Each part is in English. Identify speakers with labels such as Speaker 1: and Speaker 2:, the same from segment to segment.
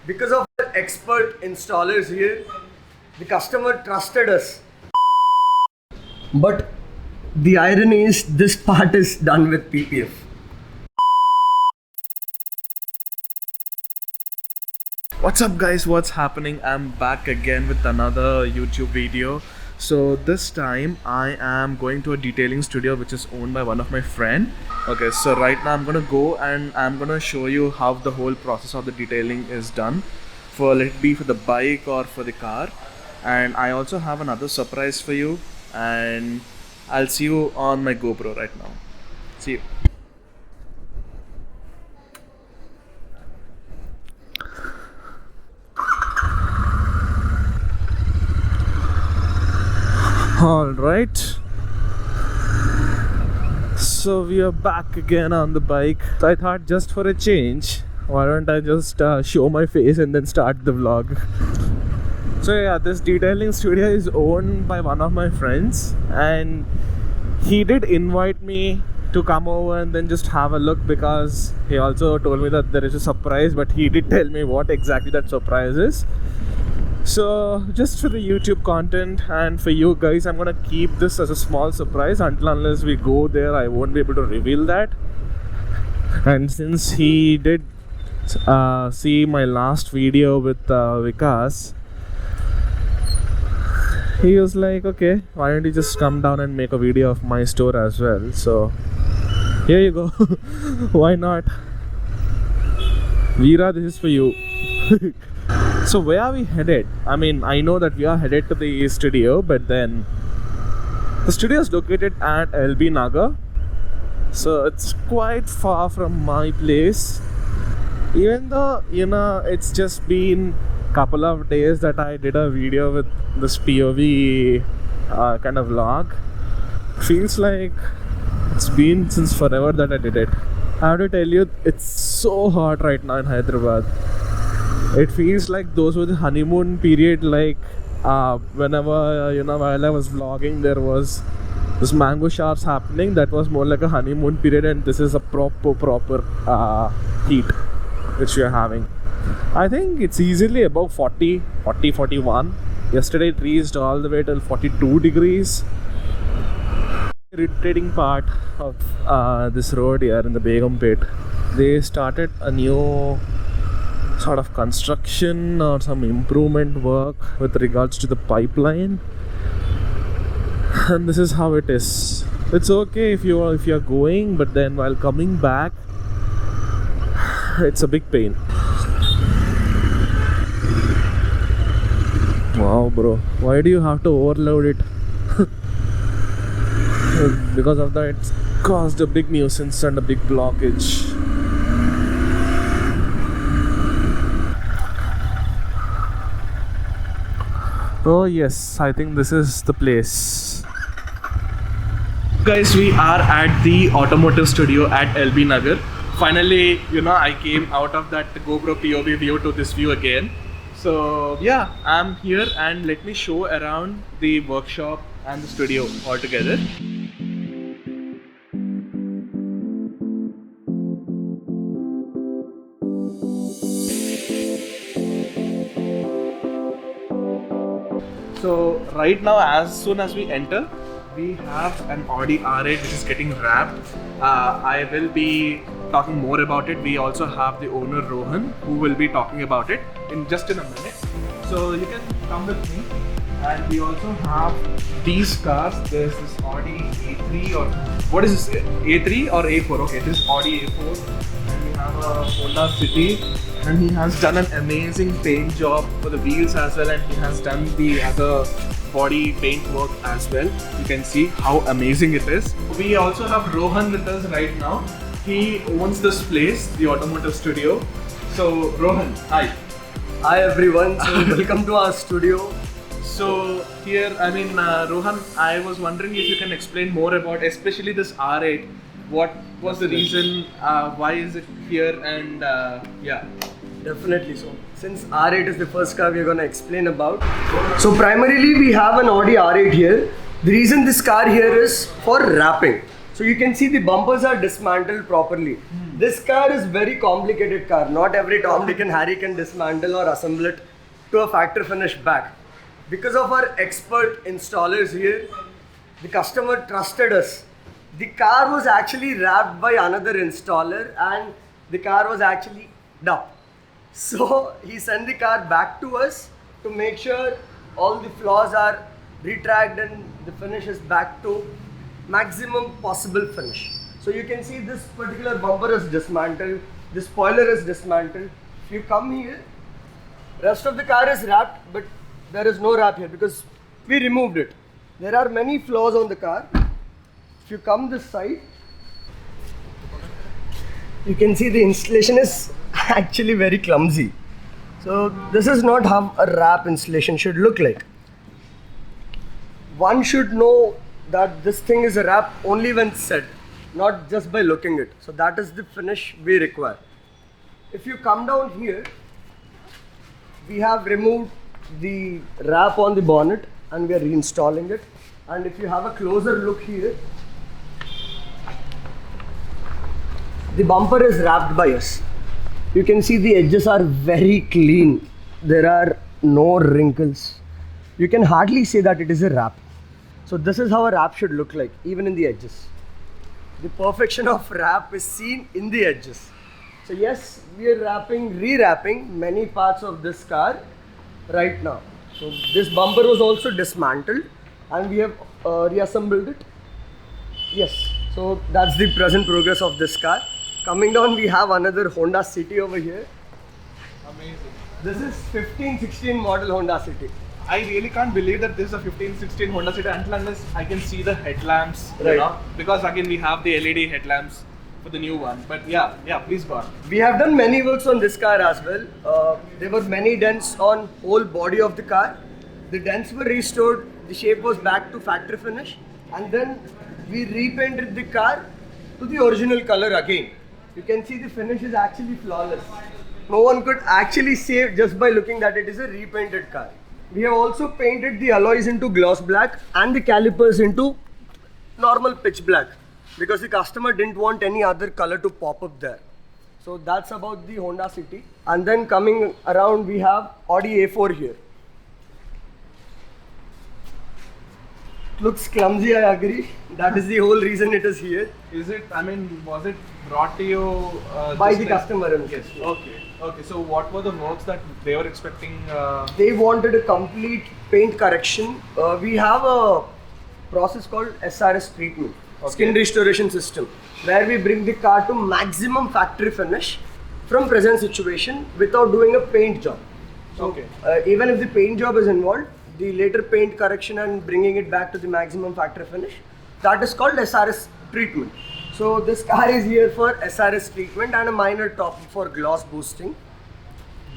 Speaker 1: Because of the expert installers here, the customer trusted us. But the irony is this part is done with PPF.
Speaker 2: What's up guys, what's happening? I'm back again with another YouTube video. So this time I am going to a detailing studio which is owned by one of my friend. Okay, so right now I'm gonna go and I'm gonna show you how the whole process of the detailing is done, for let it be for the bike or for the car. And I also have another surprise for you, and I'll see you on my GoPro right now. See you. Alright, so we are back again on the bike. So I thought, just for a change, why don't I just show my face and then start the vlog. So yeah, this detailing studio is owned by one of my friends, and he did invite me to come over and then just have a look, because he also told me that there is a surprise, but he did tell me what exactly that surprise is. So just for the YouTube content and for you guys, I'm gonna keep this as a small surprise until unless we go there. I won't be able to reveal that. And since he did see my last video with Vikas, he was like, okay, why don't you just come down and make a video of my store as well. So here you go. Why not? Veera, this is for you. So where are we headed? I mean, I know that we are headed to the studio, but then the studio is located at LB Nagar, so it's quite far from my place. Even though, you know, it's just been a couple of days that I did a video with this POV kind of vlog. Feels like it's been since forever that I did it. I have to tell you, it's so hot right now in Hyderabad. It feels like those were the honeymoon period, like whenever, you know, while I was vlogging, there was this mango showers happening. That was more like a honeymoon period, and this is a proper heat which we are having. I think it's easily above 41. Yesterday it reached all the way till 42 degrees. Irritating part of this road here in the Begumpet, they started a new sort of construction or some improvement work with regards to the pipeline, and this is how it is. It's okay if you're going, but then while coming back, it's a big pain. Wow bro, why do you have to overload it? Because of that, it's caused a big nuisance and a big blockage. Oh yes, I think this is the place. Guys, we are at the automotive studio at LB Nagar. Finally, you know, I came out of that GoPro POV view to this view again. So yeah, I'm here, and let me show around the workshop and the studio all together. So right now, as soon as we enter, we have an Audi R8 which is getting wrapped. I will be talking more about it. We also have the owner Rohan, who will be talking about it in a minute. So you can come with me. And we also have these cars. There's this Audi A3, or what is this, A3 or A4? Okay, this is Audi A4. And we have a Honda City. And he has done an amazing paint job for the wheels as well, and he has done the other body paint work as well. You can see how amazing it is. We also have Rohan with us right now. He owns this place, the automotive studio. So Rohan, hi.
Speaker 1: Hi everyone, so welcome to our studio.
Speaker 2: So here, I mean, Rohan, I was wondering if you can explain more about, especially this R8. What was the reason? Why is it here? And yeah.
Speaker 1: Definitely. So since R8 is the first car we are going to explain about. So primarily we have an Audi R8 here. The reason this car here is for wrapping. So you can see the bumpers are dismantled properly. This car is very complicated car. Not every Tom, Dick and Harry can dismantle or assemble it to a factory finish back. Because of our expert installers here, the customer trusted us. The car was actually wrapped by another installer and the car was actually dumped. So he sent the car back to us to make sure all the flaws are retracted and the finish is back to maximum possible finish. So you can see this particular bumper is dismantled, the spoiler is dismantled. If you come here, rest of the car is wrapped, but there is no wrap here because we removed it. There are many flaws on the car. If you come this side, you can see the installation is actually very clumsy. So this is not how a wrap installation should look like. One should know that this thing is a wrap only when set, not just by looking it. So that is the finish we require. If you come down here, we have removed the wrap on the bonnet and we are reinstalling it. And if you have a closer look here, the bumper is wrapped by us. You can see the edges are very clean. There are no wrinkles. You can hardly say that it is a wrap. So this is how a wrap should look like, even in the edges. The perfection of wrap is seen in the edges. So yes, we are re-wrapping many parts of this car right now. So this bumper was also dismantled and we have reassembled it. Yes, so that's the present progress of this car. Coming down, we have another Honda City over here.
Speaker 2: Amazing.
Speaker 1: This is 15-16 model Honda City.
Speaker 2: I really can't believe that this is a 15-16 Honda City until unless I can see the headlamps,
Speaker 1: Right.
Speaker 2: you know, because again we have the LED headlamps for the new one. But yeah, please go on.
Speaker 1: We have done many works on this car as well. There were many dents on whole body of the car. The dents were restored. The shape was back to factory finish, and then we repainted the car to the original color again. You can see the finish is actually flawless. No one could actually say just by looking that it is a repainted car. We have also painted the alloys into gloss black and the calipers into normal pitch black because the customer didn't want any other color to pop up there. So that's about the Honda City. And then coming around, we have Audi A4 here. Looks clumsy, I agree. That is the whole reason it is here.
Speaker 2: Is it? I mean, was it brought to you
Speaker 1: By
Speaker 2: just
Speaker 1: the
Speaker 2: like-
Speaker 1: customer himself.
Speaker 2: Okay. So what were the works that they were expecting?
Speaker 1: They wanted a complete paint correction. We have a process called SRS treatment, skin restoration system, where we bring the car to maximum factory finish from present situation without doing a paint job. So, even if the paint job is involved, the later paint correction and bringing it back to the maximum factory finish, that is called SRS treatment. So this car is here for SRS treatment and a minor top for gloss boosting.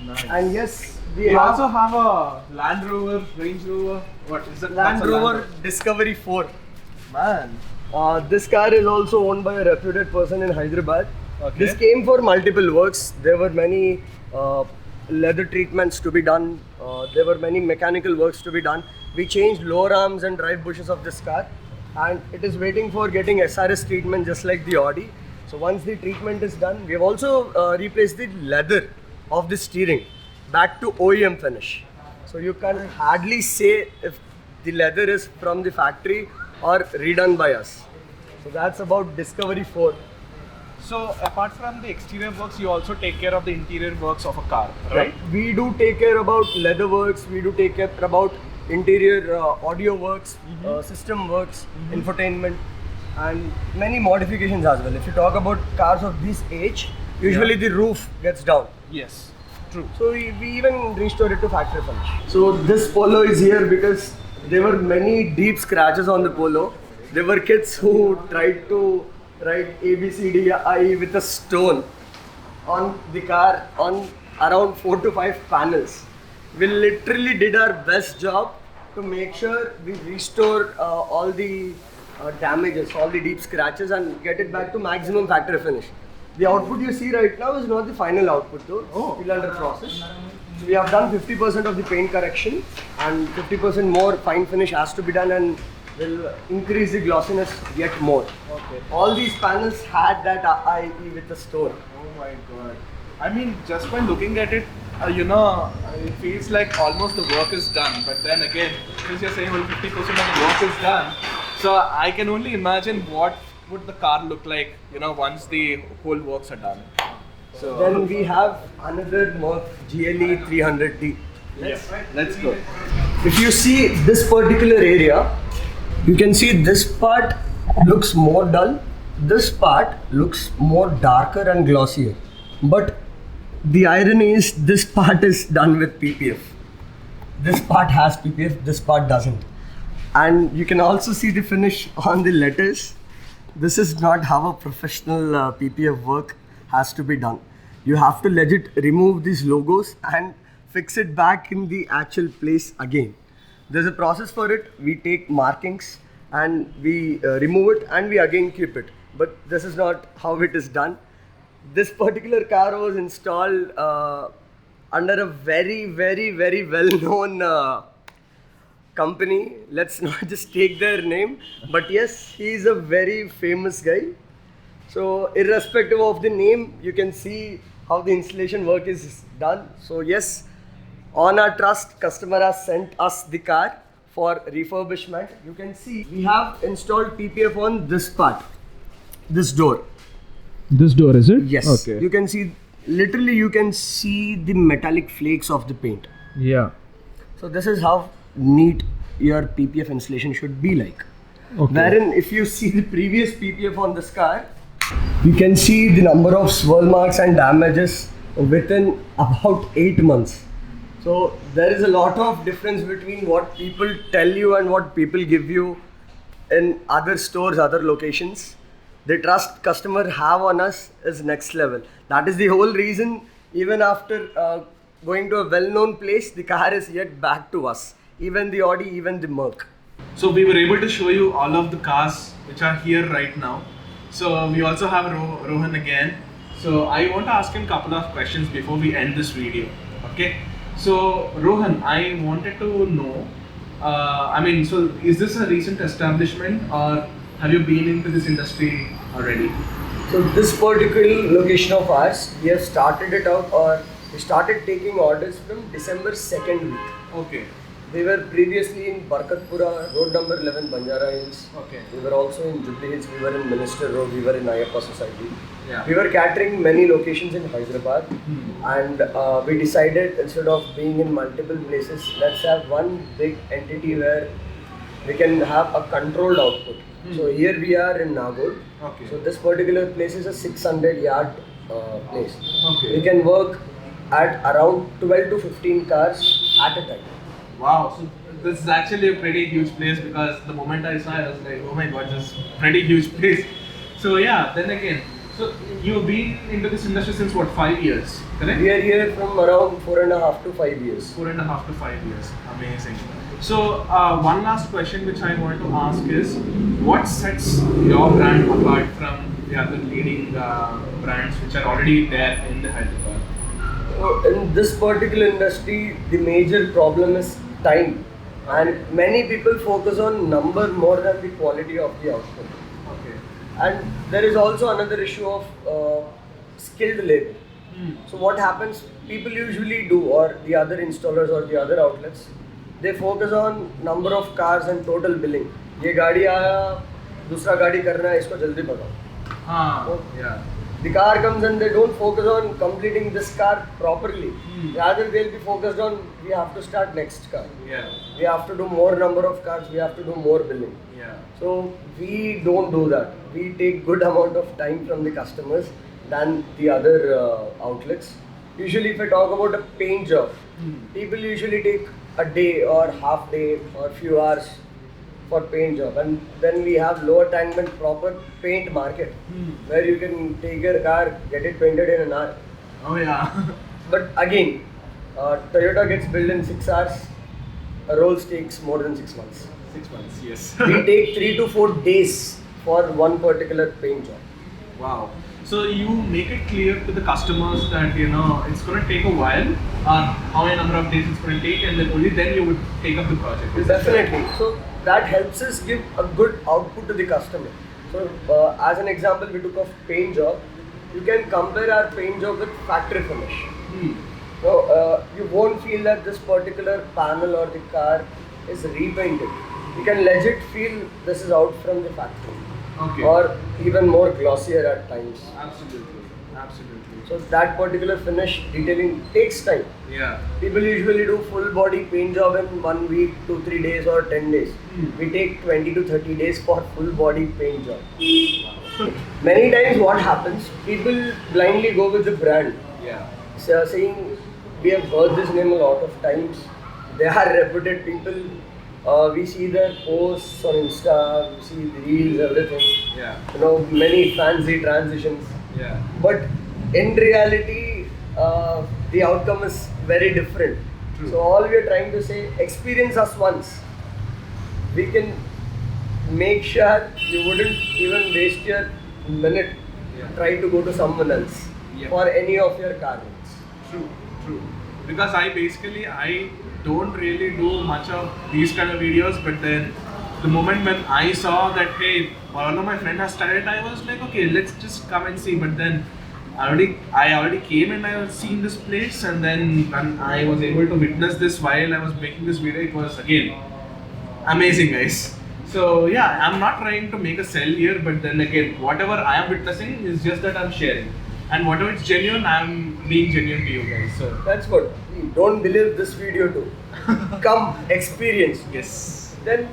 Speaker 2: Nice.
Speaker 1: And yes,
Speaker 2: We also have a Land Rover, Range Rover. What is that?
Speaker 1: Land
Speaker 2: That's a
Speaker 1: Rover Discovery 4.
Speaker 2: Man.
Speaker 1: This car is also owned by a reputed person in Hyderabad.
Speaker 2: Okay.
Speaker 1: This came for multiple works. There were many leather treatments to be done. There were many mechanical works to be done. We changed lower arms and drive bushes of this car, and it is waiting for getting SRS treatment just like the Audi. So once the treatment is done, we have also replaced the leather of the steering back to OEM finish. So you can hardly say if the leather is from the factory or redone by us. So that's about Discovery 4.
Speaker 2: So apart from the exterior works, you also take care of the interior works of a car, right?
Speaker 1: We do take care about leather works, we do take care about interior audio works, system works, infotainment, and many modifications as well. If you talk about cars of this age, usually the roof gets down.
Speaker 2: Yes, true.
Speaker 1: So we even restore it to factory finish. So this Polo is here because there were many deep scratches on the Polo. There were kids who tried to write A, B, C, D, I with a stone on the car on around 4 to 5 panels. We literally did our best job to make sure we restore all the damages, all the deep scratches, and get it back to maximum factory finish. The output you see right now is not the final output though, still under process. We have done 50% of the paint correction and 50% more fine finish has to be done, and will increase the glossiness yet more.
Speaker 2: Okay.
Speaker 1: All these panels had that IE with the stone.
Speaker 2: Oh my god. I mean, just by looking at it, it feels like almost the work is done. But then again, since you're saying only 50% of the work is done, so I can only imagine what would the car look like, once the whole works are done. So
Speaker 1: Then we have another Merc GLE 300D.
Speaker 2: let's go.
Speaker 1: If you see this particular area, you can see this part looks more dull, this part looks more darker and glossier. But the irony is this part is done with PPF. This part has PPF, this part doesn't. And you can also see the finish on the letters. This is not how a professional PPF work has to be done. You have to legit remove these logos and fix it back in the actual place again. There's a process for it. We take markings and we remove it and we again keep it. But this is not how it is done. This particular car was installed under a very, very, very well-known company. Let's not just take their name, but yes, he is a very famous guy. So irrespective of the name, you can see how the installation work is done. So yes, on our trust, customer has sent us the car for refurbishment. You can see we have installed PPF on this part, this door.
Speaker 2: This door, is it?
Speaker 1: Yes.
Speaker 2: Okay.
Speaker 1: You can see, literally you can see the metallic flakes of the paint.
Speaker 2: Yeah.
Speaker 1: So this is how neat your PPF installation should be like.
Speaker 2: Okay.
Speaker 1: Wherein if you see the previous PPF on this car, you can see the number of swirl marks and damages within about 8 months. So there is a lot of difference between what people tell you and what people give you in other stores, other locations. The trust customer have on us is next level. That is the whole reason, even after going to a well-known place, the car is yet back to us. Even the Audi, even the Merc.
Speaker 2: So we were able to show you all of the cars which are here right now. So we also have Rohan again. So I want to ask him a couple of questions before we end this video. Okay. So Rohan, I wanted to know, so is this a recent establishment or have you been into this industry already?
Speaker 1: So this particular location of ours, we have started it out, or we started taking orders from December 2nd week.
Speaker 2: Okay.
Speaker 1: We were previously in Barkatpura, road number 11, Banjara Hills.
Speaker 2: Okay.
Speaker 1: We were also in Jubilee Hills, we were in Minister Road, we were in Ayappa Society.
Speaker 2: Yeah.
Speaker 1: We were catering many locations in Hyderabad, and we decided instead of being in multiple places, let's have one big entity where we can have a controlled output. So here we are in Nagod.
Speaker 2: Okay.
Speaker 1: So this particular place is a 600-yard place.
Speaker 2: Okay.
Speaker 1: We can work at around 12 to 15 cars at a time.
Speaker 2: Wow, so this is actually a pretty huge place, because the moment I saw it, I was like, oh my god, this is a pretty huge place. So yeah, then again, so you've been into this industry since what, 5 years, correct?
Speaker 1: We are here from around 4.5 to 5 years.
Speaker 2: 4.5 to 5 years, amazing. So one last question which I want to ask is, what sets your brand apart from the other leading brands which are already there in the Hyderabad?
Speaker 1: So in this particular industry, the major problem is time, and many people focus on number more than the quality of the output.
Speaker 2: Okay.
Speaker 1: And there is also another issue of skilled labor. So what happens, people usually do, or the other installers or the other outlets, they focus on number of cars and total billing. ये गाड़ी आया, दूसरा गाड़ी करना है, इसको जल्दी भगाओ.
Speaker 2: Yeah.
Speaker 1: The car comes and they don't focus on completing this car properly. Rather, they'll be focused on, we have to start next car.
Speaker 2: Yeah.
Speaker 1: We have to do more number of cars, we have to do more billing.
Speaker 2: Yeah.
Speaker 1: So we don't do that. We take good amount of time from the customers than the other outlets. Usually if I talk about a paint job, people usually take a day or half day or few hours for paint job, and then we have lower tankment proper paint market where you can take your car, get it painted in an hour.
Speaker 2: Oh yeah.
Speaker 1: But again, Toyota gets built in 6 hours, a Rolls takes more than 6 months.
Speaker 2: 6 months, yes.
Speaker 1: We take 3 to 4 days for one particular paint job.
Speaker 2: Wow. So you make it clear to the customers that it's going to take a while, how many number of days it's going to take, and then only then you would take up the project.
Speaker 1: Definitely. So that helps us give a good output to the customer. So as an example, we took off paint job. You can compare our paint job with factory finish. So you won't feel that this particular panel or the car is repainted. You can legit feel this is out from the factory.
Speaker 2: Okay.
Speaker 1: Or even more glossier at times.
Speaker 2: Absolutely. Absolutely.
Speaker 1: So that particular finish detailing takes time.
Speaker 2: Yeah.
Speaker 1: People usually do full body paint job in 1 week, 2-3 days or 10 days. We take 20 to 30 days for full body paint job. Many times what happens, people blindly go with the brand.
Speaker 2: Yeah.
Speaker 1: So saying, we have heard this name a lot of times. They are reputed people. We see their posts on Insta, we see the reels, everything.
Speaker 2: Yeah.
Speaker 1: You know, many fancy transitions.
Speaker 2: Yeah.
Speaker 1: But in reality, the outcome is very different.
Speaker 2: True.
Speaker 1: So all we are trying to say, experience us once. We can make sure you wouldn't even waste your minute try to go to someone else for any of your car needs.
Speaker 2: True, true. Because I don't really do much of these kind of videos, but then the moment when I saw that, hey, one of my friend has started, I was like, okay, let's just come and see. But then I already came and I was seeing this place, and then when I was able to witness this while I was making this video, it was again amazing, guys. So yeah, I'm not trying to make a sell here, but then again, whatever I am witnessing is just that I'm sharing. And whatever is genuine, I'm being genuine to you guys. So
Speaker 1: That's good. Don't believe this video too. Come, experience.
Speaker 2: yes,
Speaker 1: Then,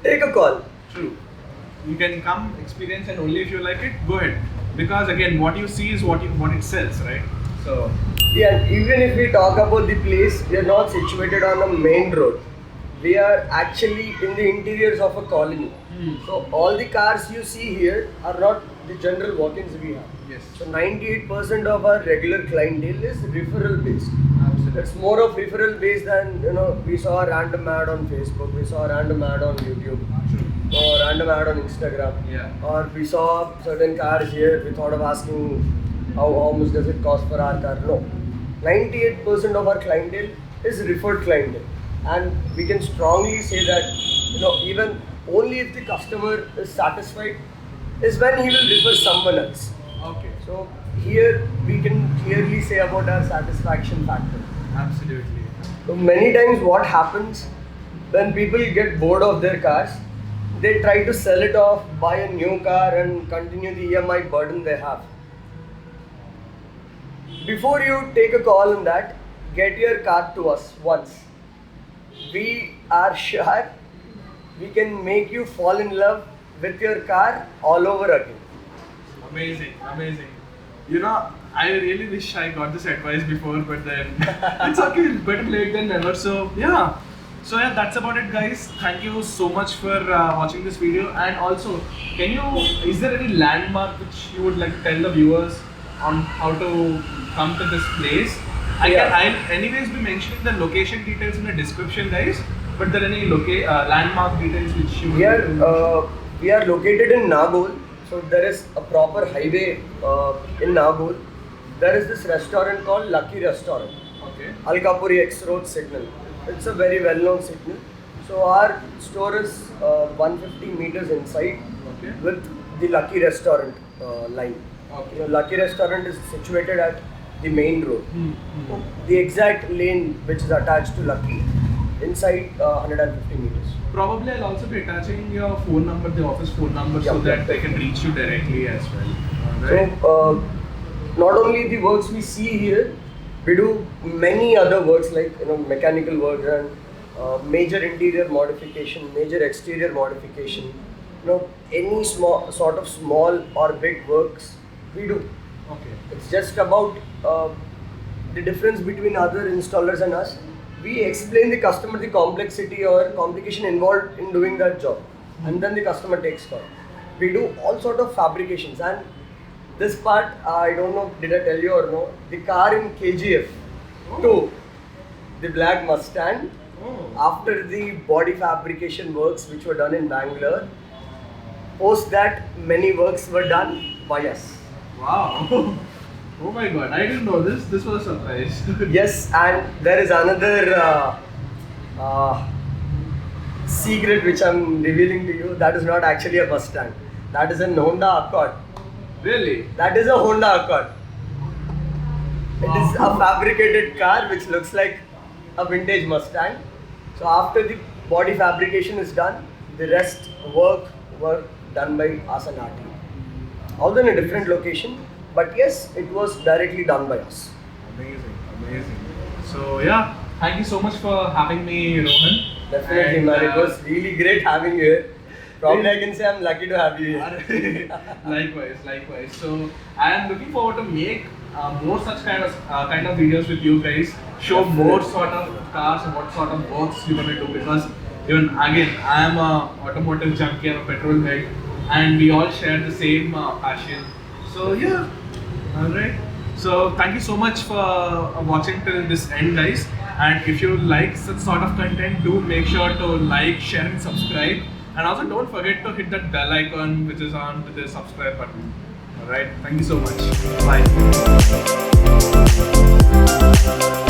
Speaker 1: take a call.
Speaker 2: true. You can come, experience, and only if you like it, go ahead. Because again, what you see is what it sells, right? So
Speaker 1: Yeah, even if we talk about the place, we are not situated on a main road. We are actually in the interiors of a colony. So all the cars you see here are not the general walk-ins we have.
Speaker 2: yes,
Speaker 1: So 98% of our regular clientele is referral based.
Speaker 2: absolutely.
Speaker 1: It's more of referral based than, we saw a random ad on Facebook, we saw a random ad on YouTube,
Speaker 2: True.
Speaker 1: or random ad on Instagram.
Speaker 2: Yeah.
Speaker 1: Or we saw certain cars here, we thought of asking how much does it cost for our car. No. 98% of our clientele is referred clientele. And we can strongly say that, even only if the customer is satisfied is when he will refer someone else.
Speaker 2: Okay.
Speaker 1: So here we can clearly say about our satisfaction factor.
Speaker 2: Absolutely.
Speaker 1: So many times what happens when people get bored of their cars, they try to sell it off, buy a new car and continue the EMI burden they have. Before you take a call on that, get your car to us once. We are sure we can make you fall in love with your car all over again.
Speaker 2: Amazing, amazing. I really wish I got this advice before, but then it's okay, better late than never. So yeah, that's about it, guys. Thank you so much for watching this video. And also, is there any landmark which you would like to tell the viewers on how to come to this place? I'll anyways be mentioning the location details in the description, guys. But there any landmark details which you would
Speaker 1: We are located in Nagol, so there is a proper highway in Nagol. There is this restaurant called Lucky Restaurant,
Speaker 2: Okay.
Speaker 1: Alkapuri X Road signal. It's a very well-known signal. So our store is 150 meters inside
Speaker 2: Okay.
Speaker 1: with the Lucky Restaurant line.
Speaker 2: Okay.
Speaker 1: Lucky Restaurant is situated at the main road. The exact lane which is attached to Lucky, inside 150 meters.
Speaker 2: Probably I'll also be attaching your phone number, the office phone number, so that they can reach you directly as well. Alright.
Speaker 1: So not only the works we see here, we do many other works like mechanical work and major interior modification, major exterior modification. Any sort of small or big works we do.
Speaker 2: Okay.
Speaker 1: It's just about the difference between other installers and us. We explain the customer the complexity or complication involved in doing that job, and then the customer takes call. We do all sort of fabrications, and this part I don't know did I tell you or no. The car in KGF 2, the black Mustang, after the body fabrication works which were done in Bangalore, post that many works were done by us.
Speaker 2: Wow. Oh my god, I didn't know this. This was a surprise.
Speaker 1: Yes, and there is another secret which I'm revealing to you, that is not actually a Mustang. That is a Honda Accord.
Speaker 2: Really?
Speaker 1: That is a Honda Accord. It is a fabricated car which looks like a vintage Mustang. So after the body fabrication is done, the rest work were done by us and our team. Although in a different location, but yes, it was directly done by us.
Speaker 2: Amazing, amazing. So yeah, thank you so much for having me, Rohan.
Speaker 1: Definitely,
Speaker 2: And,
Speaker 1: man. It was really great having you here. Probably I can say I'm lucky to have you here.
Speaker 2: Likewise. So I am looking forward to make more such kind of videos with you guys. Show more sort of cars and what sort of works you're gonna do, because even again I am a automotive junkie, I'm a petrol head, and we all share the same passion. So yeah, alright. So thank you so much for watching till this end, guys. And if you like such sort of content, do make sure to like, share and subscribe. And also don't forget to hit that bell icon which is on with the subscribe button. Alright, thank you so much. Bye.